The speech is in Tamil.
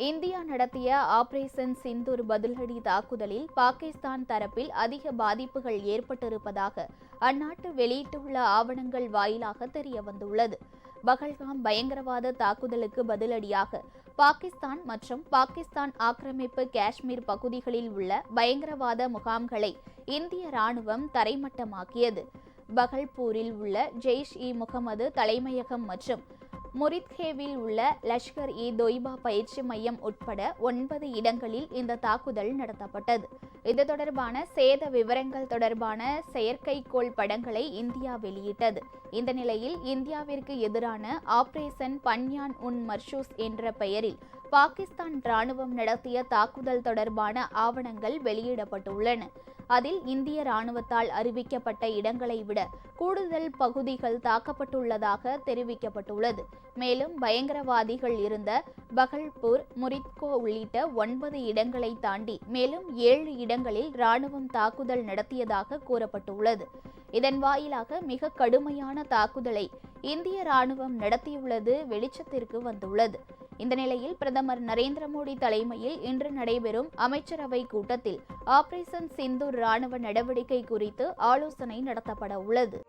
இந்தியா நடத்திய ஆபரேஷன் சிந்தூர் பதிலடி தாக்குதலில் பாகிஸ்தான் தரப்பில் அதிக பாதிப்புகள் ஏற்பட்டிருப்பதாக அந்நாட்டு வெளியிட்டுள்ள ஆவணங்கள் வாயிலாக தெரியவந்துள்ளது. பகல்காம் பயங்கரவாத தாக்குதலுக்கு பதிலடியாக பாகிஸ்தான் மற்றும் பாகிஸ்தான் ஆக்கிரமிப்பு காஷ்மீர் பகுதிகளில் உள்ள பயங்கரவாத முகாம்களை இந்திய ராணுவம் தரைமட்டமாக்கியது. பகல்பூரில் உள்ள ஜெய்ஷ்-இ-முகமது தலைமையகம் மற்றும் முரித்ஹேவில் உள்ள லஷ்கர்-இ-தொய்பா பயிற்சி மையம் உட்பட 9 இடங்களில் இந்த தாக்குதல் நடத்தப்பட்டது. இது தொடர்பான சேத விவரங்கள் தொடர்பான செயற்கைக்கோள் படங்களை இந்தியா வெளியிட்டது. இந்த நிலையில் இந்தியாவிற்கு எதிரான ஆபரேஷன் பன்யான் உன் மர்சூஸ் என்ற பெயரில் பாகிஸ்தான் ராணுவம் நடத்திய தாக்குதல் தொடர்பான ஆவணங்கள் வெளியிடப்பட்டுள்ளன. அதில் இந்திய ராணுவத்தால் அறிவிக்கப்பட்ட இடங்களை விட கூடுதல் பகுதிகள் தாக்கப்பட்டுள்ளதாக தெரிவிக்கப்பட்டுள்ளது. மேலும் பயங்கரவாதிகள் இருந்த பகல்பூர், முரித்கோ உள்ளிட்ட 9 இடங்களை தாண்டி மேலும் 7 இடங்களில் ராணுவம் தாக்குதல் நடத்தியதாக கூறப்பட்டுள்ளது. இதன் வாயிலாக மிக கடுமையான தாக்குதலை இந்திய ராணுவம் நடத்தியுள்ளது வெளிச்சத்திற்கு வந்துள்ளது. இந்த நிலையில் பிரதமர் நரேந்திர மோடி தலைமையில் இன்று நடைபெறும் அமைச்சரவை கூட்டத்தில் ஆபரேஷன் சிந்தூர் ராணுவ நடவடிக்கை குறித்து ஆலோசனை நடத்தப்பட உள்ளது.